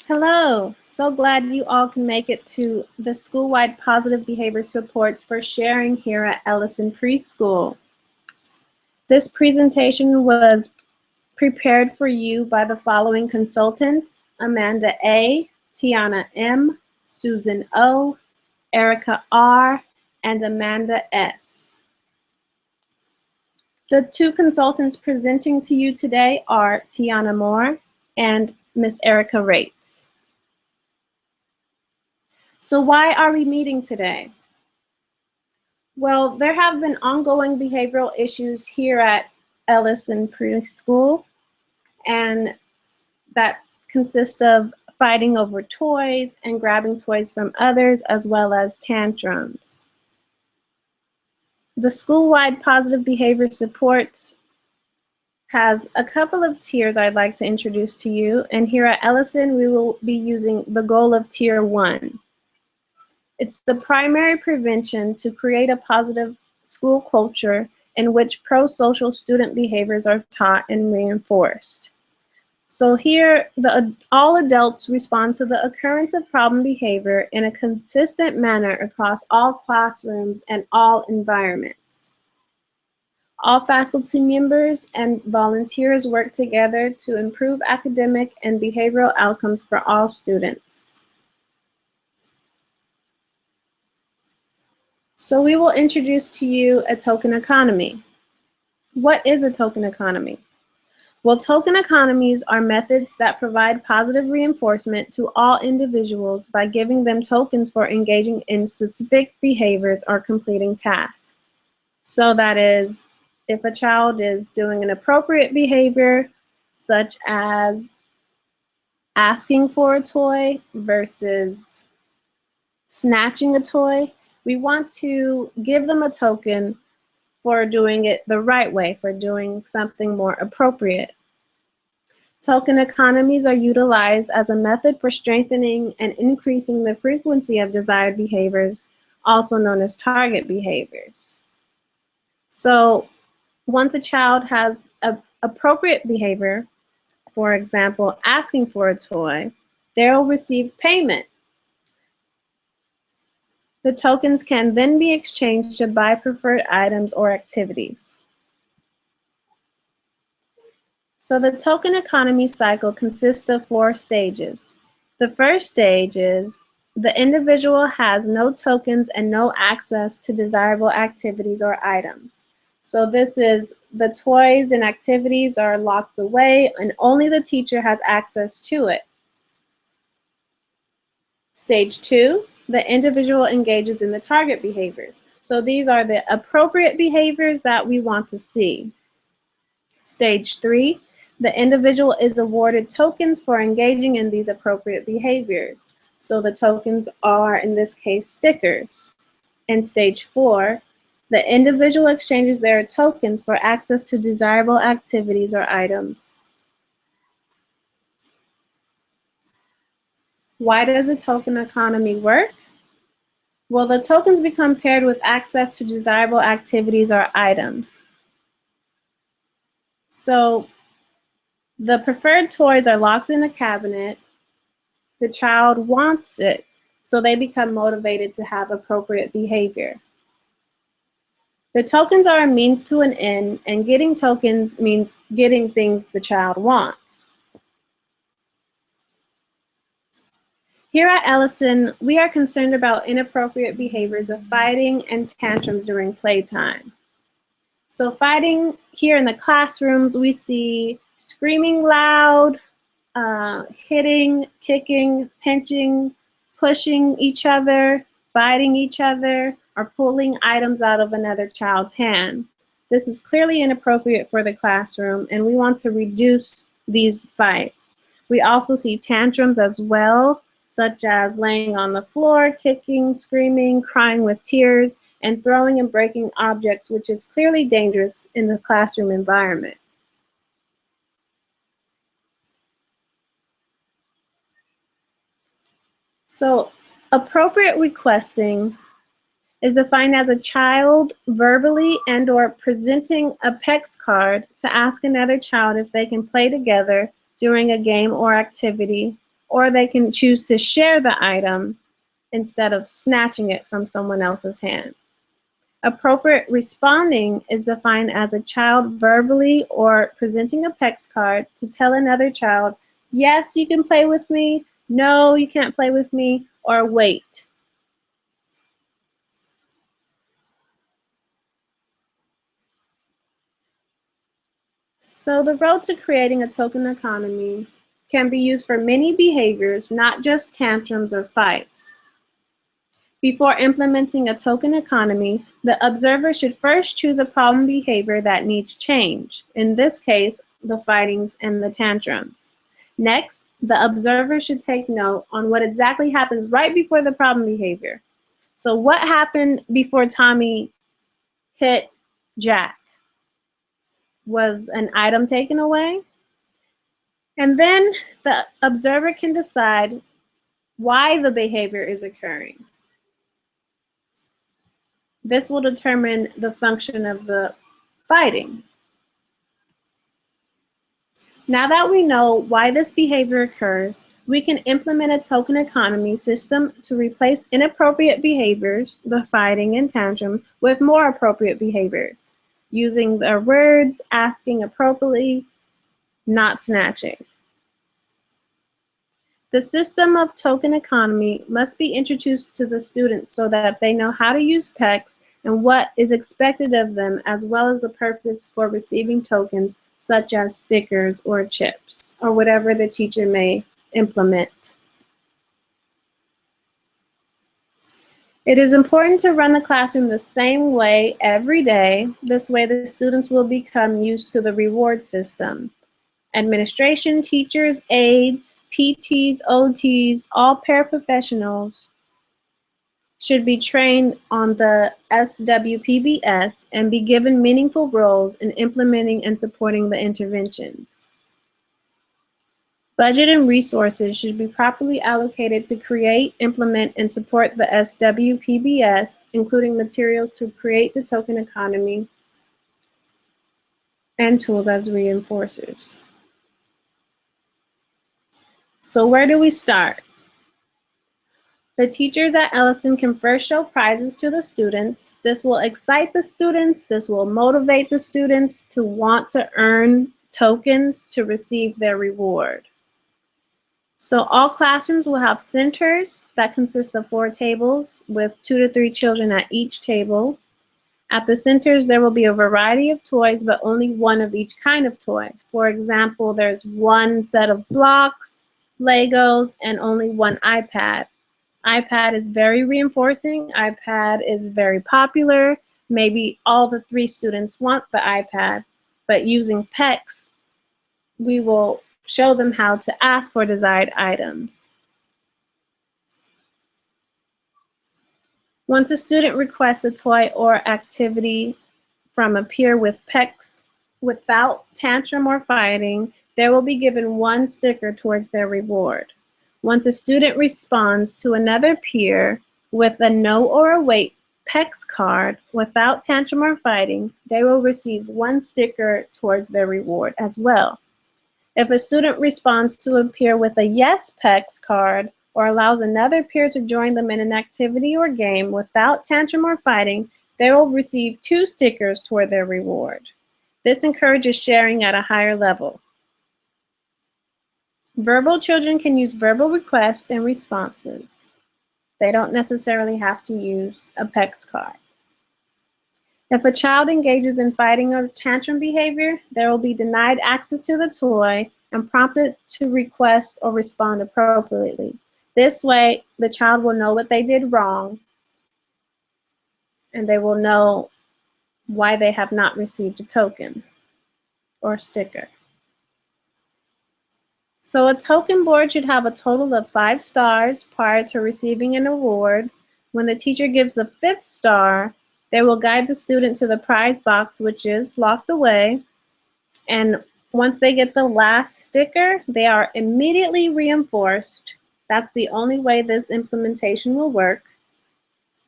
Hello, so glad you all can make it to the Schoolwide Positive Behavior Supports for Sharing here at Ellison Preschool. This presentation was prepared for you by the following consultants: Amanda A., Tiana M., Susan O., Erica R., and Amanda S. The two consultants presenting to you today are Tiana Moore and Miss Erica Rates. So why are we meeting today? Well, there have been ongoing behavioral issues here at Ellison Preschool, and that consists of fighting over toys and grabbing toys from others, as well as tantrums. The Schoolwide Positive Behavior Supports has a couple of tiers I'd like to introduce to you, and here at Ellison we will be using the goal of Tier 1. It's the primary prevention to create a positive school culture in which pro-social student behaviors are taught and reinforced. So here, all adults respond to the occurrence of problem behavior in a consistent manner across all classrooms and all environments. All faculty members and volunteers work together to improve academic and behavioral outcomes for all students. So we will introduce to you a token economy. What is a token economy? Well, token economies are methods that provide positive reinforcement to all individuals by giving them tokens for engaging in specific behaviors or completing tasks. So that is, if a child is doing an appropriate behavior, such as asking for a toy versus snatching a toy, we want to give them a token for doing it the right way, for doing something more appropriate. Token economies are utilized as a method for strengthening and increasing the frequency of desired behaviors, also known as target behaviors. So once a child has an appropriate behavior, for example, asking for a toy, they'll receive payment. The tokens can then be exchanged to buy preferred items or activities. So the token economy cycle consists of 4 stages. The first stage is the individual has no tokens and no access to desirable activities or items. So this is the toys and activities are locked away and only the teacher has access to it. Stage 2. The individual engages in the target behaviors. So these are the appropriate behaviors that we want to see. Stage 3, the individual is awarded tokens for engaging in these appropriate behaviors. So the tokens are, in this case, stickers. In stage 4, the individual exchanges their tokens for access to desirable activities or items. Why does a token economy work? Well, the tokens become paired with access to desirable activities or items. So the preferred toys are locked in a cabinet. The child wants it, so they become motivated to have appropriate behavior. The tokens are a means to an end, and getting tokens means getting things the child wants. Here at Ellison, we are concerned about inappropriate behaviors of fighting and tantrums during playtime. So fighting here in the classrooms, we see screaming loud, hitting, kicking, pinching, pushing each other, biting each other, or pulling items out of another child's hand. This is clearly inappropriate for the classroom, and we want to reduce these fights. We also see tantrums as well, such as laying on the floor, kicking, screaming, crying with tears, and throwing and breaking objects, which is clearly dangerous in the classroom environment. So, appropriate requesting is defined as a child verbally and/or presenting a Pecks card to ask another child if they can play together during a game or activity, or they can choose to share the item instead of snatching it from someone else's hand. Appropriate responding is defined as a child verbally or presenting a Pecks card to tell another child, yes, you can play with me, no, you can't play with me, or wait. So the road to creating a token economy can be used for many behaviors, not just tantrums or fights. Before implementing a token economy, the observer should first choose a problem behavior that needs change, in this case, the fightings and the tantrums. Next, the observer should take note on what exactly happens right before the problem behavior. So what happened before Tommy hit Jack? Was an item taken away? And then the observer can decide why the behavior is occurring. This will determine the function of the fighting. Now that we know why this behavior occurs, we can implement a token economy system to replace inappropriate behaviors, the fighting and tantrum, with more appropriate behaviors, using their words, asking appropriately, not snatching. The system of token economy must be introduced to the students so that they know how to use Pecks and what is expected of them, as well as the purpose for receiving tokens such as stickers or chips, or whatever the teacher may implement. It is important to run the classroom the same way every day. This way the students will become used to the reward system. Administration, teachers, aides, PTs, OTs, all paraprofessionals should be trained on the SWPBS and be given meaningful roles in implementing and supporting the interventions. Budget and resources should be properly allocated to create, implement, and support the SWPBS, including materials to create the token economy and tools as reinforcers. So where do we start? The teachers at Ellison can first show prizes to the students. This will excite the students. This will motivate the students to want to earn tokens to receive their reward. So all classrooms will have centers that consist of 4 tables with 2 to 3 children at each table. At the centers, there will be a variety of toys, but only one of each kind of toys. For example, there's 1 set of blocks, Legos, and only 1 iPad. iPad is very reinforcing. iPad is very popular. Maybe all the 3 students want the iPad, but using Pecks, we will show them how to ask for desired items. Once a student requests a toy or activity from a peer with Pecks without tantrum or fighting, they will be given 1 sticker towards their reward. Once a student responds to another peer with a no or a wait Pecks card without tantrum or fighting, they will receive 1 sticker towards their reward as well. If a student responds to a peer with a yes Pecks card or allows another peer to join them in an activity or game without tantrum or fighting, they will receive 2 stickers toward their reward. This encourages sharing at a higher level. Verbal children can use verbal requests and responses. They don't necessarily have to use a Pecks card. If a child engages in fighting or tantrum behavior, they will be denied access to the toy and prompted to request or respond appropriately. This way, the child will know what they did wrong, and they will know why they have not received a token or sticker. So a token board should have a total of 5 stars prior to receiving an award. When the teacher gives the 5th star, they will guide the student to the prize box, which is locked away. And once they get the last sticker, they are immediately reinforced. That's the only way this implementation will work.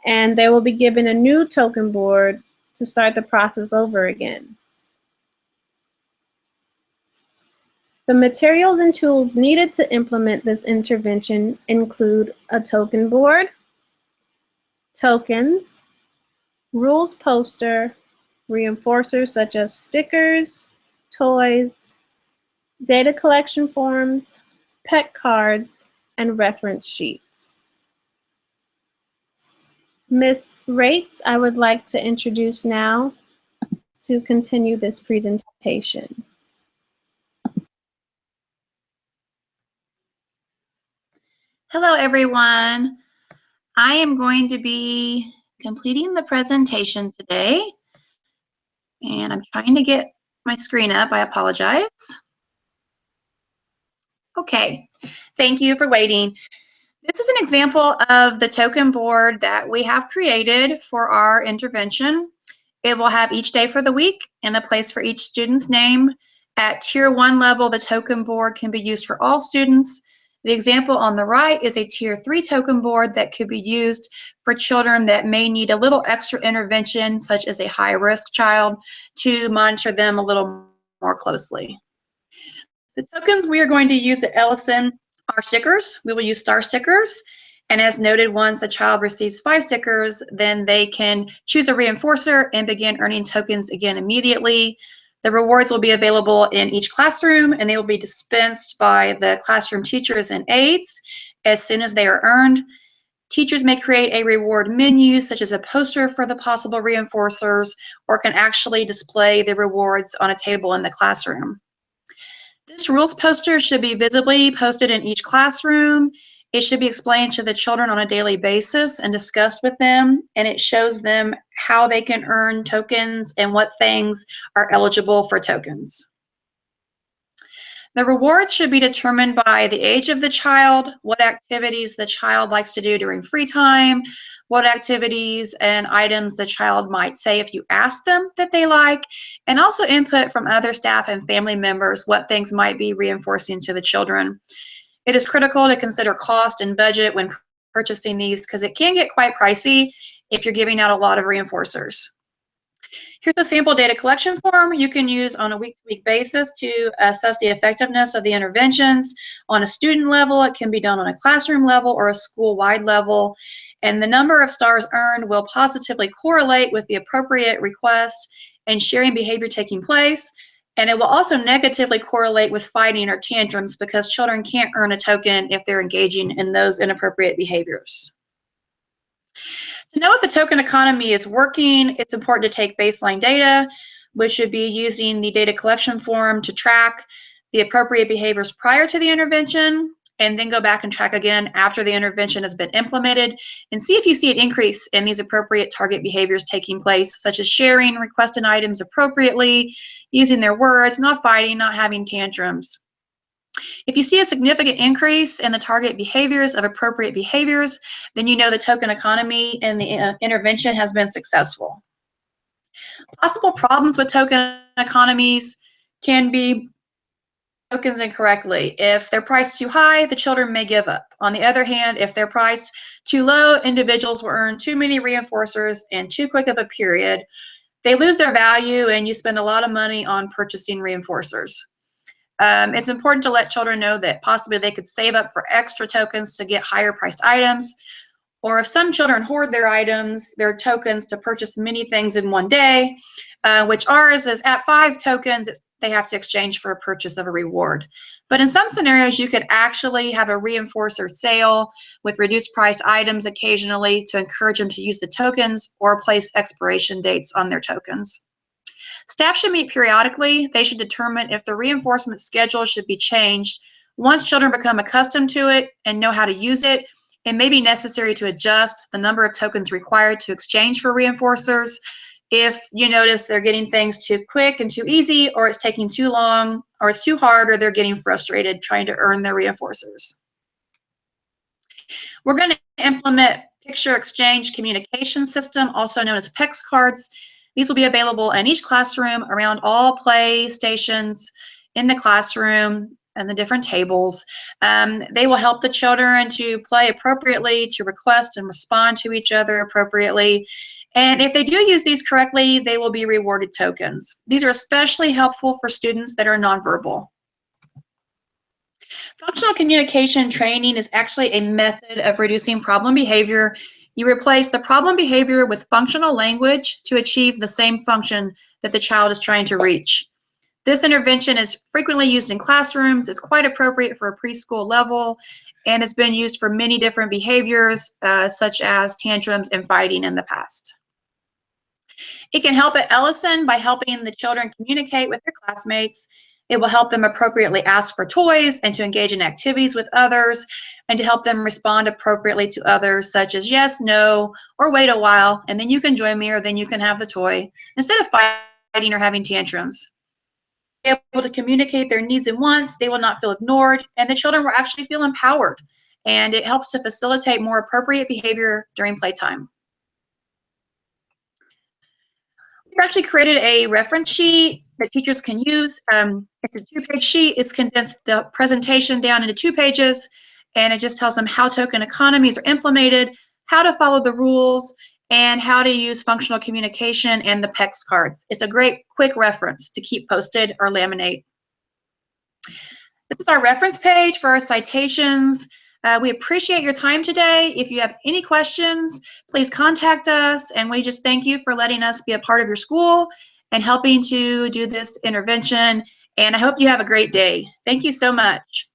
And they will be given a new token board to start the process over again. The materials and tools needed to implement this intervention include a token board, tokens, rules poster, reinforcers such as stickers, toys, data collection forms, pet cards, and reference sheets. Ms. Rates, I would like to introduce now to continue this presentation. Hello, everyone. I am going to be completing the presentation today, and I'm trying to get my screen up. I apologize. Okay, thank you for waiting. This is an example of the token board that we have created for our intervention. It will have each day for the week and a place for each student's name. At Tier 1 level, the token board can be used for all students. The example on the right is a Tier 3 token board that could be used for children that may need a little extra intervention, such as a high-risk child, to monitor them a little more closely. The tokens we are going to use at Ellison are stickers. We will use star stickers. And as noted, once a child receives 5 stickers, then they can choose a reinforcer and begin earning tokens again immediately. The rewards will be available in each classroom, and they will be dispensed by the classroom teachers and aides as soon as they are earned. Teachers may create a reward menu, such as a poster for the possible reinforcers, or can actually display the rewards on a table in the classroom. This rules poster should be visibly posted in each classroom. It should be explained to the children on a daily basis and discussed with them, and it shows them how they can earn tokens and what things are eligible for tokens. The rewards should be determined by the age of the child, what activities the child likes to do during free time, what activities and items the child might say if you ask them that they like, and also input from other staff and family members what things might be reinforcing to the children. It is critical to consider cost and budget when purchasing these because it can get quite pricey if you're giving out a lot of reinforcers. Here's a sample data collection form you can use on a week-to-week basis to assess the effectiveness of the interventions. On a student level, it can be done on a classroom level or a school-wide level. And the number of stars earned will positively correlate with the appropriate requests and sharing behavior taking place. And it will also negatively correlate with fighting or tantrums because children can't earn a token if they're engaging in those inappropriate behaviors. To know if the token economy is working, it's important to take baseline data, which should be using the data collection form to track the appropriate behaviors prior to the intervention, and then go back and track again after the intervention has been implemented, and see if you see an increase in these appropriate target behaviors taking place, such as sharing requested items appropriately, using their words, not fighting, not having tantrums. If you see a significant increase in the target behaviors of appropriate behaviors, then you know the token economy and the intervention has been successful. Possible problems with token economies can be tokens incorrectly. If they're priced too high, the children may give up. On the other hand, if they're priced too low, individuals will earn too many reinforcers in too quick of a period. They lose their value and you spend a lot of money on purchasing reinforcers. It's important to let children know that possibly they could save up for extra tokens to get higher priced items, or if some children hoard their items, their tokens to purchase many things in one day, which ours is at 5 tokens, they have to exchange for a purchase of a reward. But in some scenarios, you could actually have a reinforcer sale with reduced price items occasionally to encourage them to use the tokens or place expiration dates on their tokens. Staff should meet periodically. They should determine if the reinforcement schedule should be changed. Once children become accustomed to it and know how to use it, it may be necessary to adjust the number of tokens required to exchange for reinforcers if you notice they're getting things too quick and too easy, or it's taking too long, or it's too hard, or they're getting frustrated trying to earn their reinforcers. We're going to implement picture exchange communication system, also known as Pecks cards. These will be available in each classroom around all play stations in the classroom and the different tables. They will help the children to play appropriately, to request and respond to each other appropriately. And if they do use these correctly, they will be rewarded tokens. These are especially helpful for students that are nonverbal. Functional communication training is actually a method of reducing problem behavior. You replace the problem behavior with functional language to achieve the same function that the child is trying to reach. This intervention is frequently used in classrooms, is quite appropriate for a preschool level, and has been used for many different behaviors, such as tantrums and fighting in the past. It can help at Ellison by helping the children communicate with their classmates. It will help them appropriately ask for toys and to engage in activities with others, and to help them respond appropriately to others, such as yes, no, or wait a while, and then you can join me, or then you can have the toy, instead of fighting or having tantrums. Able to communicate their needs and wants, they will not feel ignored, and the children will actually feel empowered, and it helps to facilitate more appropriate behavior during playtime. We've actually created a reference sheet that teachers can use. It's a 2-page sheet. It's condensed the presentation down into 2 pages, and it just tells them how token economies are implemented, how to follow the rules, and how to use functional communication and the Pecks cards. It's a great quick reference to keep posted or laminate. This is our reference page for our citations. We appreciate your time today. If you have any questions, please contact us, and we just thank you for letting us be a part of your school and helping to do this intervention. And I hope you have a great day. Thank you so much.